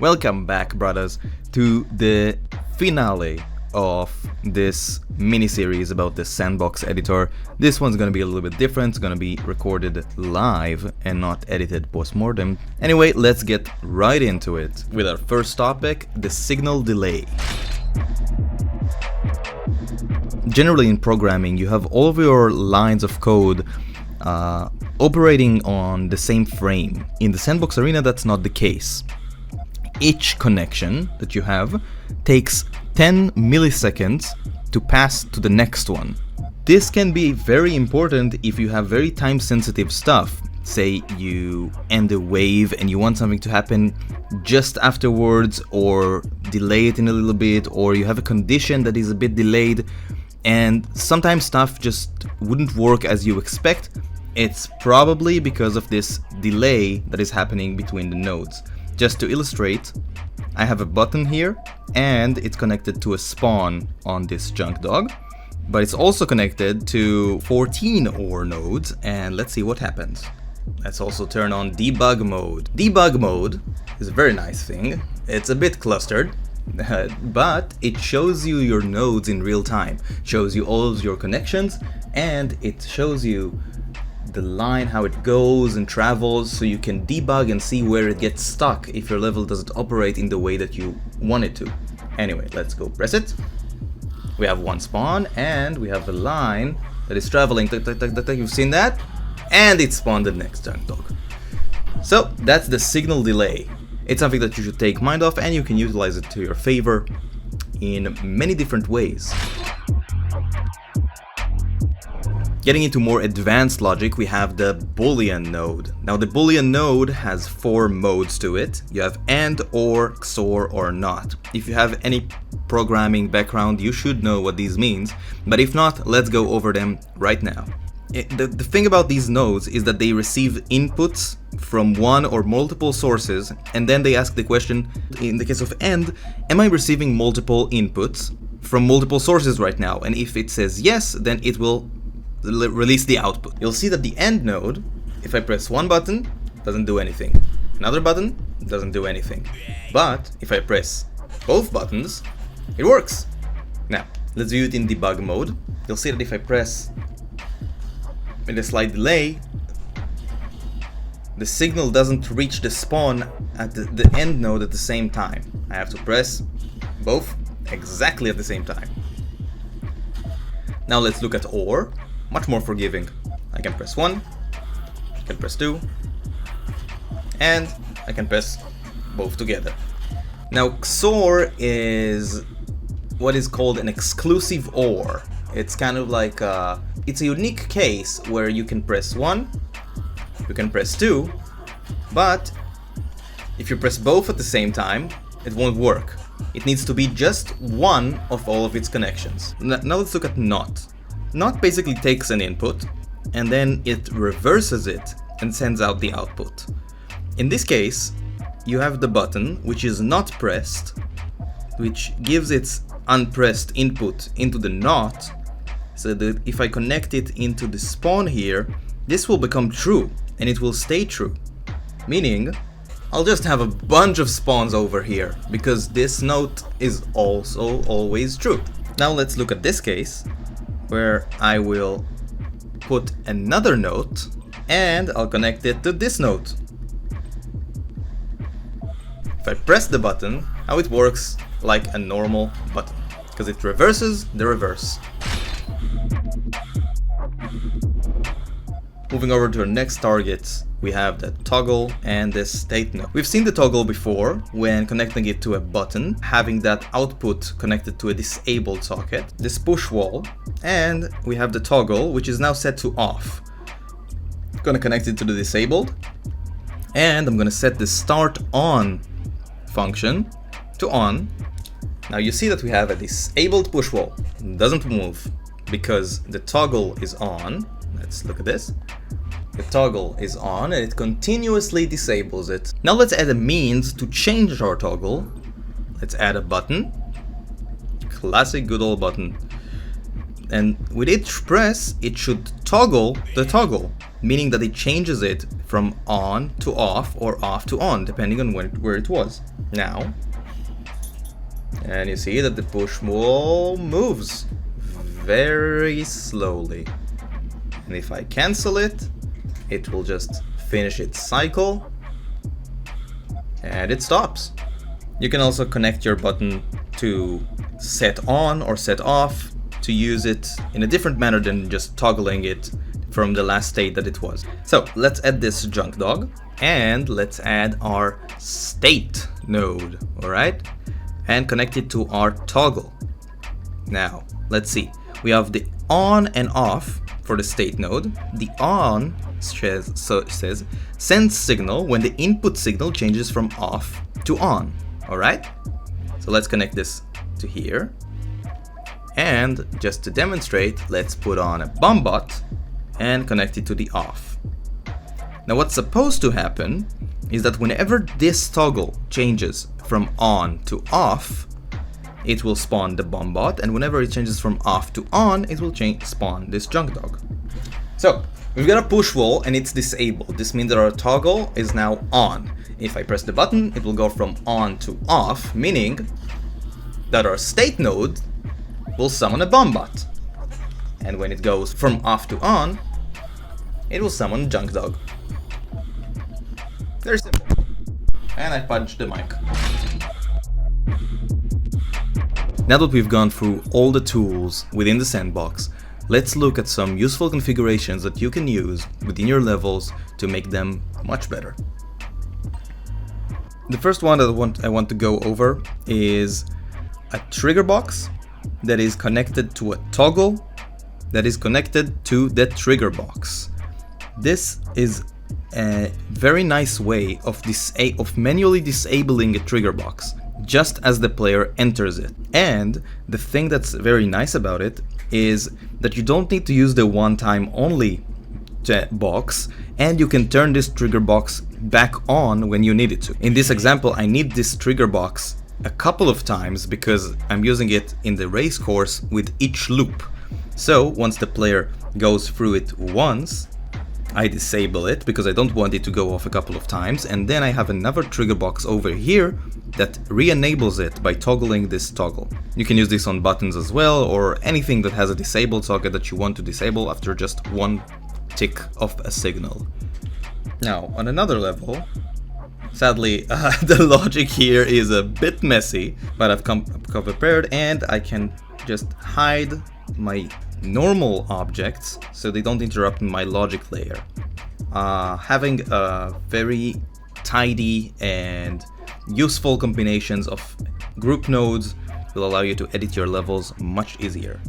Welcome back, brothers, to the finale of this mini-series about the Sandbox editor. This one's gonna be a little bit different. It's gonna be recorded live and not edited post-mortem. Anyway, let's get right into it with our first topic, the signal delay. Generally in programming, you have all of your lines of code operating on the same frame. In the Sandbox arena, that's not the case. Each connection that you have takes 10 milliseconds to pass to the next one. This can be very important if you have very time-sensitive stuff. Say you end a wave and you want something to happen just afterwards, or delay it in a little bit, or you have a condition that is a bit delayed, and sometimes stuff just wouldn't work as you expect. It's probably because of this delay that is happening between the nodes. Just to illustrate, I have a button here and it's connected to a spawn on this junk dog, but it's also connected to 14 OR nodes, and let's see what happens. Let's also turn on debug mode. Debug mode is a very nice thing. It's a bit clustered, but it shows you your nodes in real time, shows you all of your connections, and it shows you the line, how it goes and travels, so you can debug and see where it gets stuck if your level doesn't operate in the way that you want it to. Anyway, let's go press it. We have one spawn and we have a line that is traveling. You've seen that? And it spawned the next junk dog. So that's the signal delay. It's something that you should take mind of, and you can utilize it to your favor in many different ways. Getting into more advanced logic, we have the Boolean Node. Now the Boolean Node has 4 modes to it. You have AND, OR, XOR, or NOT. If you have any programming background, you should know what these means, but if not, let's go over them right now. The thing about these nodes is that they receive inputs from one or multiple sources, and then they ask the question, in the case of AND, am I receiving multiple inputs from multiple sources right now? And if it says yes, then it will release the output. You'll see that the AND node, if I press one button, doesn't do anything. Another button doesn't do anything. But if I press both buttons, it works. Now, let's view it in debug mode. You'll see that if I press with a slight delay, the signal doesn't reach the spawn at the AND node at the same time. I have to press both exactly at the same time. Now let's look at OR. Much more forgiving. I can press 1, I can press 2, and I can press both together. Now XOR is what is called an exclusive OR. It's kind of like it's a unique case where you can press 1, you can press 2, but if you press both at the same time, it won't work. It needs to be just one of all of its connections. Now let's look at NOT. NOT basically takes an input and then it reverses it and sends out the output. In this case, you have the button which is not pressed, which gives its unpressed input into the NOT, so that if I connect it into the spawn here, this will become true and it will stay true. Meaning, I'll just have a bunch of spawns over here because this note is also always true. Now let's look at this case, where I will put another note and I'll connect it to this note. If I press the button, how it works like a normal button, because it reverses the reverse. Moving over to our next targets, we have the toggle and the state node. We've seen the toggle before when connecting it to a button, having that output connected to a disabled socket, this push wall, and we have the toggle, which is now set to off. I'm gonna connect it to the disabled, and I'm gonna set the start on function to on. Now you see that we have a disabled push wall. It doesn't move because the toggle is on. Let's look at this. The toggle is on and it continuously disables it. Now let's add a means to change our toggle. Let's add a button. Classic good old button. And with each press, it should toggle the toggle, meaning that it changes it from on to off or off to on, depending on where it was. Now, and you see that the push wall moves very slowly. And if I cancel it, it will just finish its cycle and it stops. You can also connect your button to set on or set off to use it in a different manner than just toggling it from the last state that it was. So let's add this junk dog and let's add our state node, all right? And connect it to our toggle. Now, let's see. We have the on and off for the state node. The on says sends signal when the input signal changes from off to on, all right? So let's connect this to here. And just to demonstrate, let's put on a bombot and connect it to the off. Now what's supposed to happen is that whenever this toggle changes from on to off, it will spawn the bombot, and whenever it changes from off to on, it will spawn this junk dog. So we've got a push wall and it's disabled. This means that our toggle is now on. If I press the button, it will go from on to off, meaning that our state node will summon a bombot. And when it goes from off to on, it will summon junk dog. Very simple. And I punched the mic. Now that we've gone through all the tools within the sandbox, let's look at some useful configurations that you can use within your levels to make them much better. The first one that I want to go over is a trigger box that is connected to a toggle that is connected to the trigger box. This is a very nice way of manually disabling a trigger box just as the player enters it. And the thing that's very nice about it is that you don't need to use the one time only box, and you can turn this trigger box back on when you need it to. In this example, I need this trigger box a couple of times because I'm using it in the race course with each loop. So once the player goes through it once, I disable it because I don't want it to go off a couple of times, and then I have another trigger box over here that re-enables it by toggling this toggle. You can use this on buttons as well, or anything that has a disabled socket that you want to disable after just one tick of a signal. Now, on another level, sadly, the logic here is a bit messy, but I've come prepared and I can just hide my normal objects so they don't interrupt my logic layer. Having a very tidy and useful combinations of group nodes will allow you to edit your levels much easier.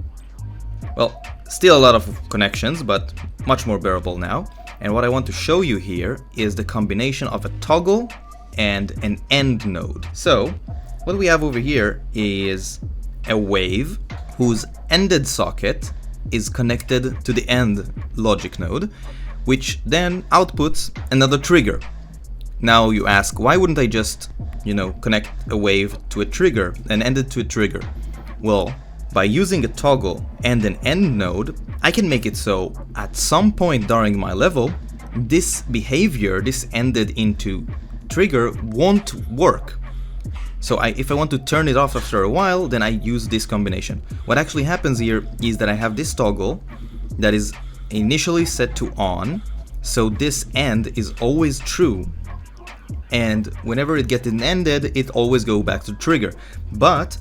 Well, still a lot of connections, but much more bearable now. And what I want to show you here is the combination of a toggle and an end node. So what we have over here is a wave whose ended socket is connected to the end logic node, which then outputs another trigger. Now you ask, why wouldn't I just, connect a wave to a trigger and end it to a trigger? Well, by using a toggle and an end node, I can make it so at some point during my level, this behavior, this ended into trigger, won't work. So if I want to turn it off after a while, then I use this combination. What actually happens here is that I have this toggle that is initially set to on, so this end is always true. And whenever it gets ended, it always goes back to trigger. But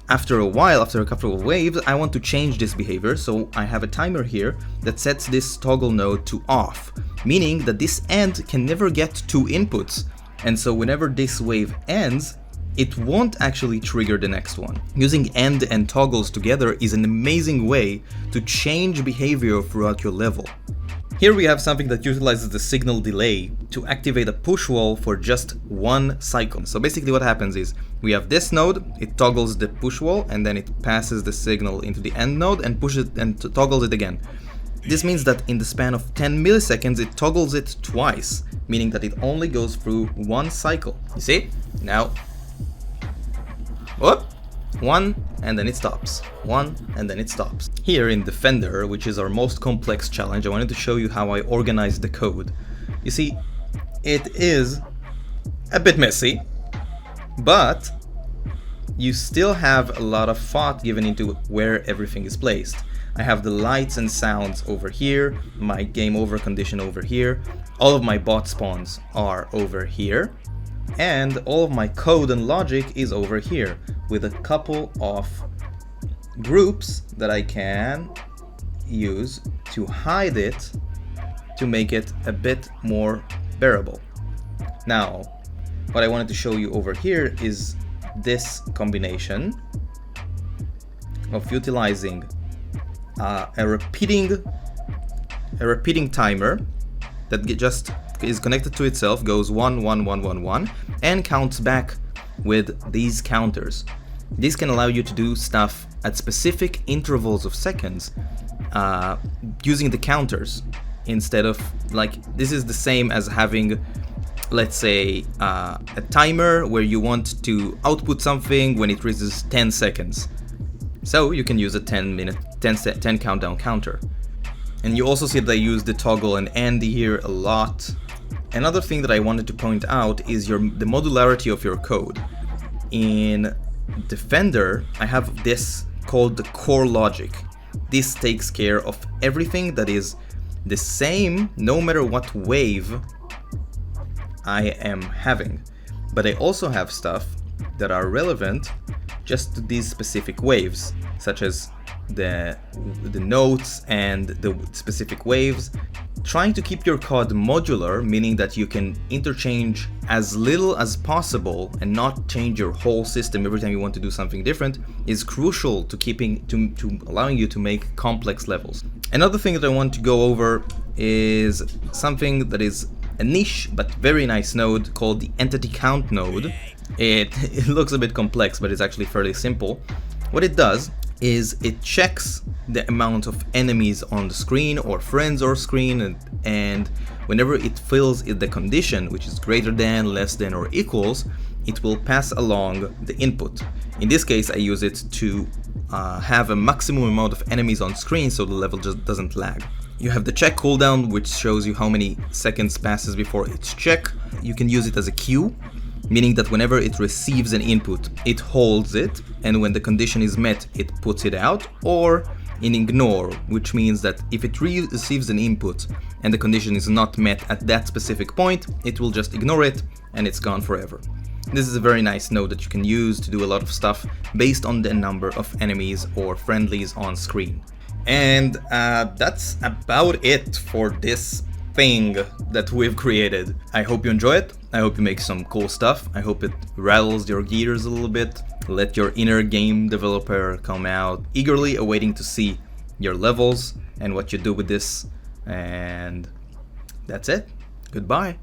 after a while, after a couple of waves, I want to change this behavior, so I have a timer here that sets this toggle node to off, meaning that this end can never get two inputs. And so whenever this wave ends, it won't actually trigger the next one. Using end and toggles together is an amazing way to change behavior throughout your level. Here we have something that utilizes the signal delay to activate a push wall for just one cycle. So basically what happens is we have this node, it toggles the push wall, and then it passes the signal into the end node and pushes it and toggles it again. This means that in the span of 10 milliseconds it toggles it twice, meaning that it only goes through one cycle. You see? Now, whoop, one and then it stops, one and then it stops. Here in Defender, which is our most complex challenge, I wanted to show you how I organized the code. You see, it is a bit messy, but you still have a lot of thought given into where everything is placed. I have the lights and sounds over here, my game over condition over here, all of my bot spawns are over here, and all of my code and logic is over here, with a couple of groups that I can use to hide it to make it a bit more bearable. Now, what I wanted to show you over here is this combination of utilizing a repeating timer that just is connected to itself, goes 1 1 1 1 1, and counts back with these counters. This can allow you to do stuff at specific intervals of seconds using the counters instead of, like, this is the same as having, let's say, a timer where you want to output something when it reaches 10 seconds. So you can use a 10 countdown counter. And you also see that I use the toggle and end here a lot. Another thing that I wanted to point out is the modularity of your code. In Defender, I have this called the core logic. This takes care of everything that is the same no matter what wave I am having. But I also have stuff that are relevant just to these specific waves, such as the notes and the specific waves. Trying to keep your code modular, meaning that you can interchange as little as possible and not change your whole system every time you want to do something different, is crucial to allowing you to make complex levels. Another thing that I want to go over is something that is a niche but very nice node called the entity count node. It looks a bit complex, but it's actually fairly simple. What it does is it checks the amount of enemies on the screen or friends on screen, and whenever it fills the condition, which is greater than, less than, or equals, it will pass along the input. In this case, I use it to have a maximum amount of enemies on screen so the level just doesn't lag. You have the check cooldown, which shows you how many seconds passes before it's check. You can use it as a queue, meaning that whenever it receives an input, it holds it, and when the condition is met, it puts it out, or in ignore, which means that if it receives an input and the condition is not met at that specific point, it will just ignore it and it's gone forever. This is a very nice node that you can use to do a lot of stuff based on the number of enemies or friendlies on screen. And that's about it for this thing that we've created. I hope you enjoy it. I hope you make some cool stuff. I hope it rattles your gears a little bit. Let your inner game developer come out, eagerly awaiting to see your levels and what you do with this. And that's it. Goodbye.